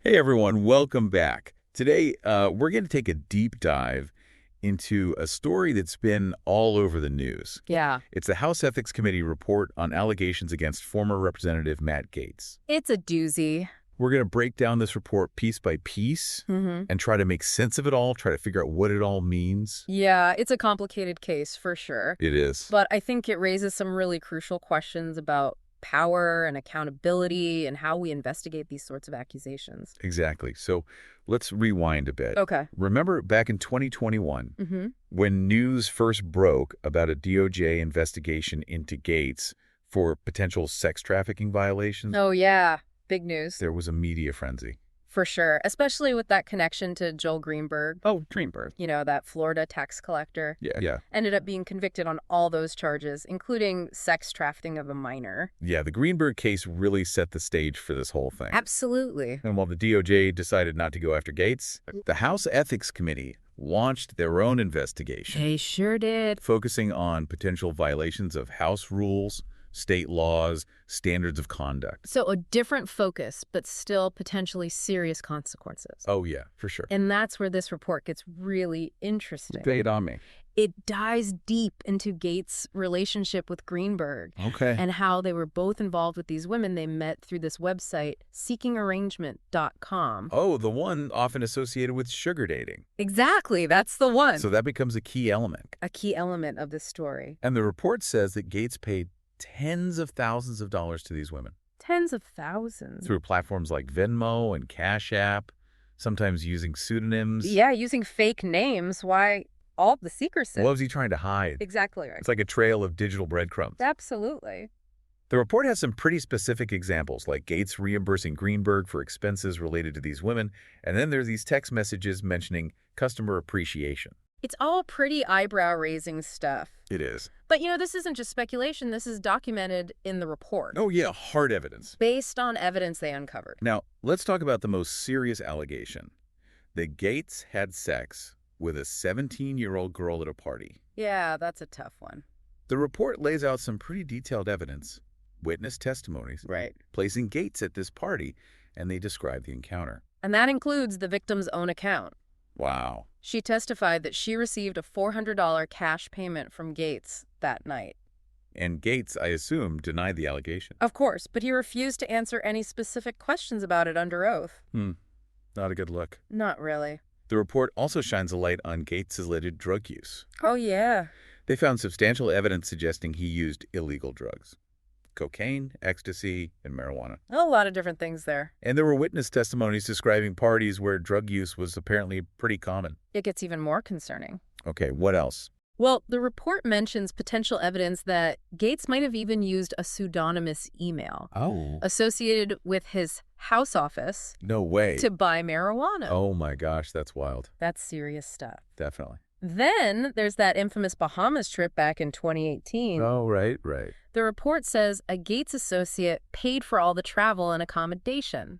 Hey everyone, welcome back. Today, we're going to take a deep dive into a story that's been all over the news. Yeah. It's the House Ethics Committee report on allegations against former Representative Matt Gaetz. It's a doozy. We're going to break down this report piece by piece and try to make sense of it all, try to figure out what it all means. Yeah, it's a complicated case for sure. It is. But I think it raises some really crucial questions about power and accountability and how we investigate these sorts of accusations. Exactly. So let's rewind a bit. Okay. Remember back in 2021, when news first broke about a DOJ investigation into Gaetz for potential sex trafficking violations? Oh, yeah. Big news. There was a media frenzy. For sure. Especially with that connection to Joel Greenberg. Oh, Greenberg. You know, that Florida tax collector. Yeah. Ended up being convicted on all those charges, including sex trafficking of a minor. Yeah, the Greenberg case really set the stage for this whole thing. Absolutely. And while the DOJ decided not to go after Gaetz, the House Ethics Committee launched their own investigation. They sure did. Focusing on potential violations of House rules, state laws, standards of conduct. So a different focus, but still potentially serious consequences. Oh, yeah, for sure. And that's where this report gets really interesting. Lay it on me. It dives deep into Gaetz' relationship with Greenberg Okay. and how they were both involved with these women they met through this website, seekingarrangement.com. Oh, the one often associated with sugar dating. Exactly, that's the one. So that becomes a key element. A key element of this story. And the report says that Gaetz paid tens of thousands of dollars to these women. Tens of thousands. Through platforms like Venmo and Cash App, sometimes using pseudonyms. Yeah, using fake names. Why all the secrecy? What was he trying to hide? Exactly right. It's like a trail of digital breadcrumbs. Absolutely. The report has some pretty specific examples, like Gaetz reimbursing Greenberg for expenses related to these women, and then there's these text messages mentioning customer appreciation. It's all pretty eyebrow-raising stuff. It is. But, this isn't just speculation. This is documented in the report. Oh, yeah, hard evidence. Based on evidence they uncovered. Now, let's talk about the most serious allegation, that Gaetz had sex with a 17-year-old girl at a party. Yeah, that's a tough one. The report lays out some pretty detailed evidence, witness testimonies, Right. placing Gaetz at this party, and they describe the encounter. And that includes the victim's own account. Wow. She testified that she received a $400 cash payment from Gaetz that night. And Gaetz, I assume, denied the allegation. Of course, but he refused to answer any specific questions about it under oath. Not a good look. Not really. The report also shines a light on Gaetz' alleged drug use. Oh, yeah. They found substantial evidence suggesting he used illegal drugs. Cocaine, ecstasy, and marijuana. A lot of different things there. And there were witness testimonies describing parties where drug use was apparently pretty common. It gets even more concerning. Okay, what else? Well, the report mentions potential evidence that Gaetz might have even used a pseudonymous email associated with his house office No way. to buy marijuana. Oh my gosh, that's wild. That's serious stuff. Definitely. Then there's that infamous Bahamas trip back in 2018. Oh, right. The report says a Gaetz associate paid for all the travel and accommodation.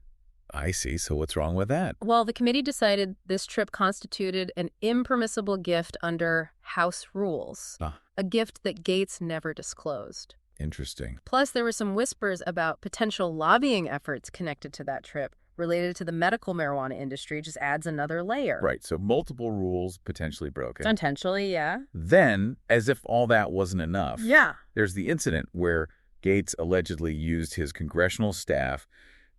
I see. So what's wrong with that? Well, the committee decided this trip constituted an impermissible gift under House rules, a gift that Gaetz never disclosed. Interesting. Plus, there were some whispers about potential lobbying efforts connected to that trip related to the medical marijuana industry. Just adds another layer. Right. So multiple rules potentially broken. Potentially, yeah. Then, as if all that wasn't enough, Yeah. there's the incident where Gaetz allegedly used his congressional staff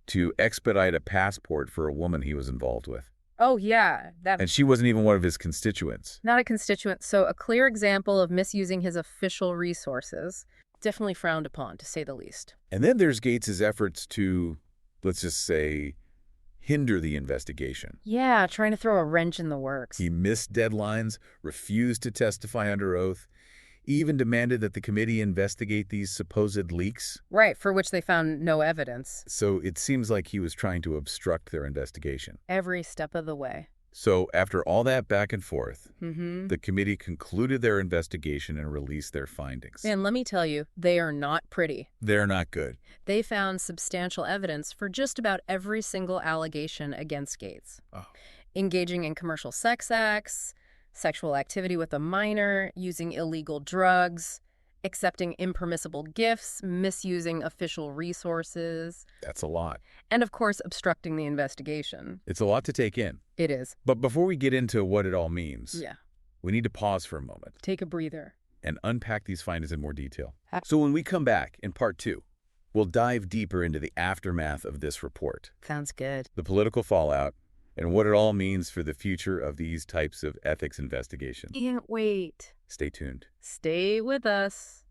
to expedite a passport for a woman he was involved with. Oh, yeah. And she wasn't even one of his constituents. Not a constituent, so a clear example of misusing his official resources. Definitely frowned upon, to say the least. And then there's Gaetz' efforts to, let's just say, hinder the investigation. Yeah, trying to throw a wrench in the works. He missed deadlines, refused to testify under oath, even demanded that the committee investigate these supposed leaks. Right, for which they found no evidence. So it seems like he was trying to obstruct their investigation. Every step of the way. So after all that back and forth, Mm-hmm. the committee concluded their investigation and released their findings. And let me tell you, they are not pretty. They're not good. They found substantial evidence for just about every single allegation against Gaetz. Oh. Engaging in commercial sex acts, sexual activity with a minor, using illegal drugs, accepting impermissible gifts, misusing official resources. That's a lot. And, of course, obstructing the investigation. It's a lot to take in. It is. But before we get into what it all means, Yeah. we need to pause for a moment. Take a breather. And unpack these findings in more detail. So when we come back in part 2, we'll dive deeper into the aftermath of this report. Sounds good. The political fallout, and what it all means for the future of these types of ethics investigations. Can't wait. Stay tuned. Stay with us.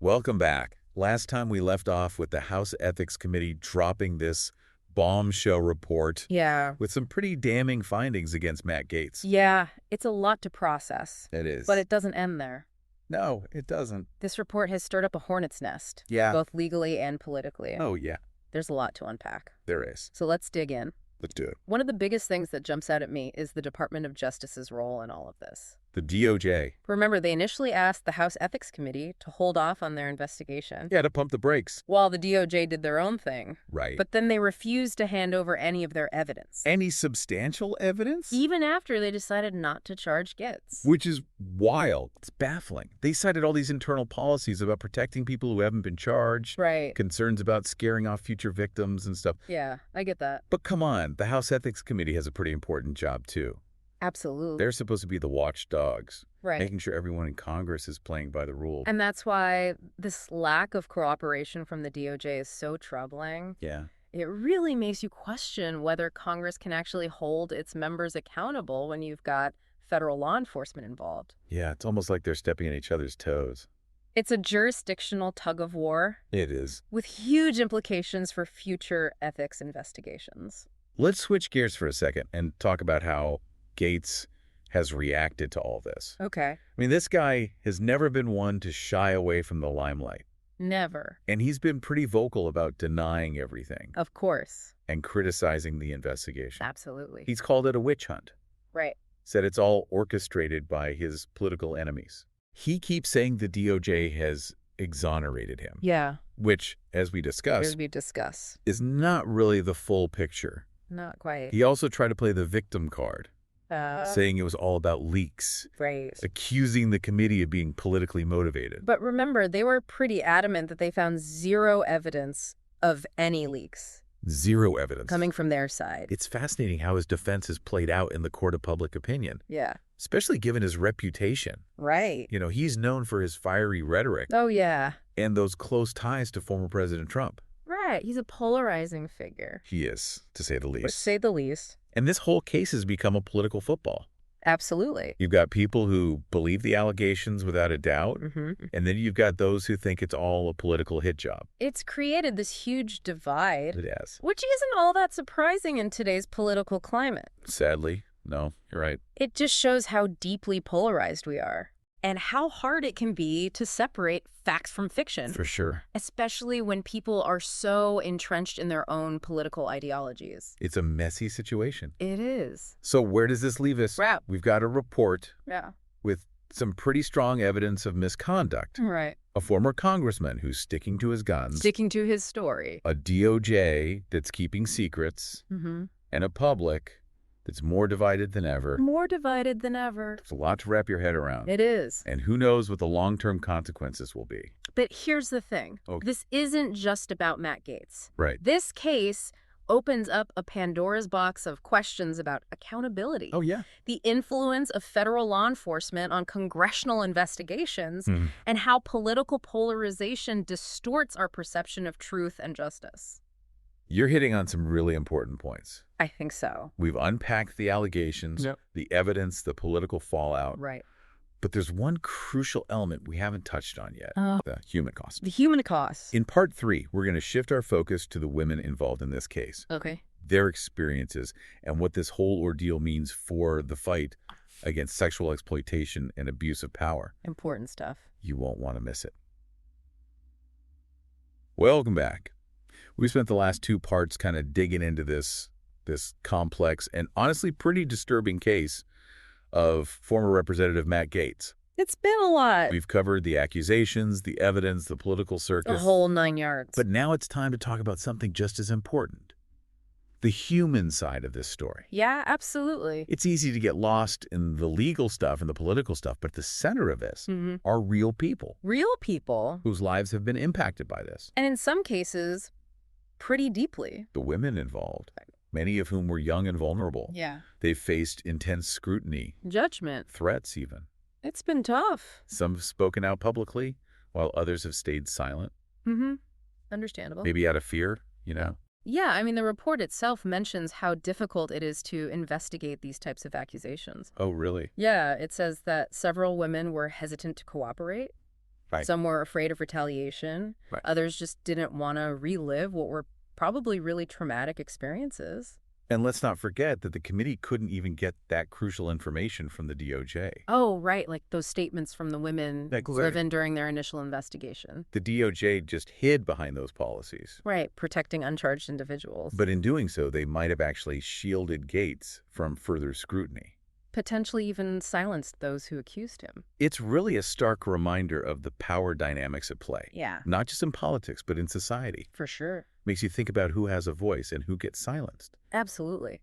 Welcome back. Last time we left off with the House Ethics Committee dropping this bombshell report. Yeah. With some pretty damning findings against Matt Gaetz. Yeah, it's a lot to process. It is. But it doesn't end there. No, it doesn't. This report has stirred up a hornet's nest. Yeah. Both legally and politically. Oh, yeah. There's a lot to unpack. There is. So let's dig in. Let's do it. One of the biggest things that jumps out at me is the Department of Justice's role in all of this. The DOJ. Remember, they initially asked the House Ethics Committee to hold off on their investigation. Yeah, to pump the brakes. While the DOJ did their own thing. Right. But then they refused to hand over any of their evidence. Any substantial evidence? Even after they decided not to charge Gaetz. Which is wild. It's baffling. They cited all these internal policies about protecting people who haven't been charged. Right. Concerns about scaring off future victims and stuff. Yeah, I get that. But come on, the House Ethics Committee has a pretty important job, too. Absolutely. They're supposed to be the watchdogs. Right. Making sure everyone in Congress is playing by the rules. And that's why this lack of cooperation from the DOJ is so troubling. Yeah. It really makes you question whether Congress can actually hold its members accountable when you've got federal law enforcement involved. Yeah, it's almost like they're stepping on each other's toes. It's a jurisdictional tug of war. It is. With huge implications for future ethics investigations. Let's switch gears for a second and talk about how Gaetz has reacted to all this. Okay. I mean, this guy has never been one to shy away from the limelight. Never. And he's been pretty vocal about denying everything. Of course. And criticizing the investigation. Absolutely. He's called it a witch hunt. Right. Said it's all orchestrated by his political enemies. He keeps saying the DOJ has exonerated him. Yeah. Which, as we discuss, is not really the full picture. Not quite. He also tried to play the victim card. Saying it was all about leaks. Right. Accusing the committee of being politically motivated. But remember, they were pretty adamant that they found zero evidence of any leaks. Zero evidence. Coming from their side. It's fascinating how his defense is played out in the court of public opinion. Yeah. Especially given his reputation. Right. You know, he's known for his fiery rhetoric. Oh, yeah. And those close ties to former President Trump. Right. He's a polarizing figure. He is, to say the least. To say the least. And this whole case has become a political football. Absolutely. You've got people who believe the allegations without a doubt, and then you've got those who think it's all a political hit job. It's created this huge divide. It has. Which isn't all that surprising in today's political climate. Sadly, no, you're right. It just shows how deeply polarized we are. And how hard it can be to separate facts from fiction. For sure. Especially when people are so entrenched in their own political ideologies. It's a messy situation. It is. So where does this leave us? Right. We've got a report with some pretty strong evidence of misconduct. Right. A former congressman who's sticking to his guns. Sticking to his story. A DOJ that's keeping secrets. And a public that's more divided than ever. More divided than ever. It's a lot to wrap your head around. It is. And who knows what the long-term consequences will be. But here's the thing. Okay. This isn't just about Matt Gaetz. Right. This case opens up a Pandora's box of questions about accountability. Oh, yeah. The influence of federal law enforcement on congressional investigations and how political polarization distorts our perception of truth and justice. You're hitting on some really important points. I think so. We've unpacked the allegations, the evidence, the political fallout. Right. But there's one crucial element we haven't touched on yet, the human cost. The human cost. In part 3, we're going to shift our focus to the women involved in this case. Okay. Their experiences and what this whole ordeal means for the fight against sexual exploitation and abuse of power. Important stuff. You won't want to miss it. Welcome back. We spent the last 2 parts kind of digging into this complex and honestly pretty disturbing case of former Representative Matt Gaetz. It's been a lot. We've covered the accusations, the evidence, the political circus. The whole 9 yards. But now it's time to talk about something just as important. the human side of this story. Yeah, absolutely. It's easy to get lost in the legal stuff and the political stuff, but the center of this are real people. Real people. Whose lives have been impacted by this. And in some cases, pretty deeply. The women involved, many of whom were young and vulnerable. Yeah. They've faced intense scrutiny. Judgment. Threats, even. It's been tough. Some have spoken out publicly, while others have stayed silent. Understandable. Maybe out of fear, you know? Yeah, I mean, the report itself mentions how difficult it is to investigate these types of accusations. Oh, really? Yeah, it says that several women were hesitant to cooperate. Right. Some were afraid of retaliation. Right. Others just didn't want to relive what were probably really traumatic experiences. And let's not forget that the committee couldn't even get that crucial information from the DOJ. Oh, right, like those statements from the women Exactly. given during their initial investigation. The DOJ just hid behind those policies. Right, protecting uncharged individuals. But in doing so, they might have actually shielded Gaetz from further scrutiny. Potentially even silenced those who accused him. It's really a stark reminder of the power dynamics at play. Yeah. Not just in politics, but in society. For sure. Makes you think about who has a voice and who gets silenced. Absolutely.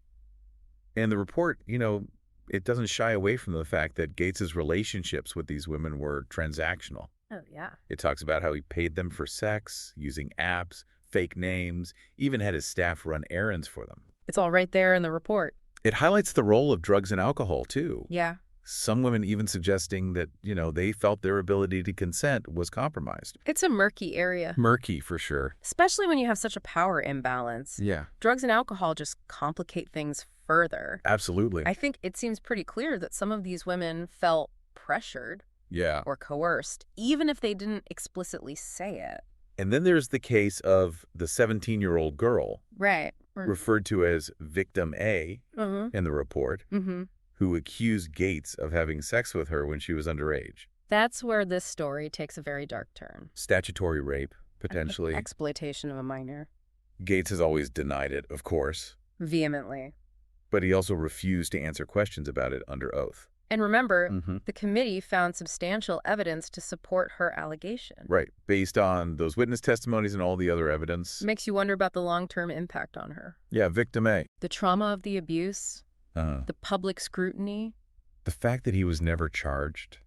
And the report, you know, it doesn't shy away from the fact that Gaetz's relationships with these women were transactional. Oh, yeah. It talks about how he paid them for sex, using apps, fake names, even had his staff run errands for them. It's all right there in the report. It highlights the role of drugs and alcohol, too. Yeah. Some women even suggesting that, you know, they felt their ability to consent was compromised. It's a murky area. Murky, for sure. Especially when you have such a power imbalance. Yeah. Drugs and alcohol just complicate things further. Absolutely. I think it seems pretty clear that some of these women felt pressured Yeah. or coerced, even if they didn't explicitly say it. And then there's the case of the 17-year-old girl, Right. referred to as Victim A in the report, who accused Gaetz of having sex with her when she was underage. That's where this story takes a very dark turn. Statutory rape, potentially. Exploitation of a minor. Gaetz has always denied it, of course, Vehemently. but he also refused to answer questions about it under oath. And remember, the committee found substantial evidence to support her allegation. Right. Based on those witness testimonies and all the other evidence. Makes you wonder about the long-term impact on her. Yeah, Victim A. The trauma of the abuse, the public scrutiny. The fact that he was never charged.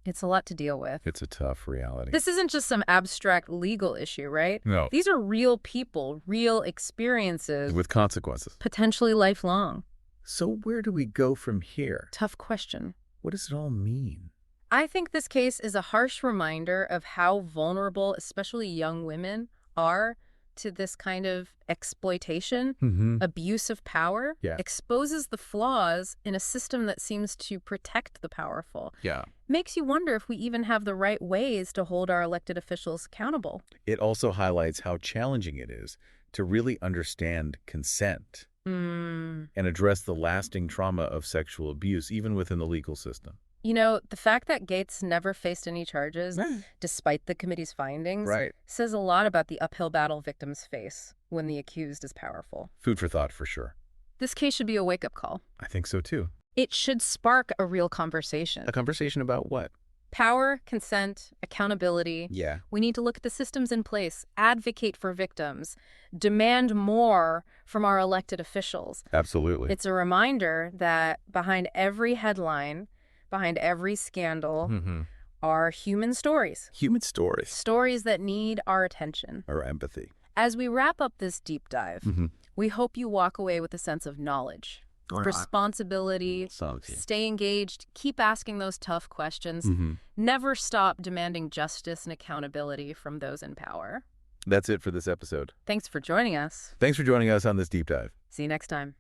It's a lot to deal with. It's a tough reality. This isn't just some abstract legal issue, right? No. These are real people, real experiences. With consequences. Potentially lifelong. So where do we go from here? Tough question. What does it all mean? I think this case is a harsh reminder of how vulnerable, especially young women, are to this kind of exploitation, abuse of power. Yeah. Exposes the flaws in a system that seems to protect the powerful. Yeah. Makes you wonder if we even have the right ways to hold our elected officials accountable. It also highlights how challenging it is to really understand consent and address the lasting trauma of sexual abuse, even within the legal system. You know, the fact that Gaetz never faced any charges, despite the committee's findings, says a lot about the uphill battle victims face when the accused is powerful. Food for thought, for sure. This case should be a wake-up call. I think so, too. It should spark a real conversation. A conversation about what? Power, consent, accountability. Yeah. We need to look at the systems in place, advocate for victims, demand more from our elected officials. Absolutely. It's a reminder that behind every headline, behind every scandal, are human stories. Human stories. Stories that need our attention. Our empathy. As we wrap up this deep dive, we hope you walk away with a sense of knowledge, responsibility, stay engaged, keep asking those tough questions, never stop demanding justice and accountability from those in power. That's it for this episode. Thanks for joining us. Thanks for joining us on this deep dive. See you next time.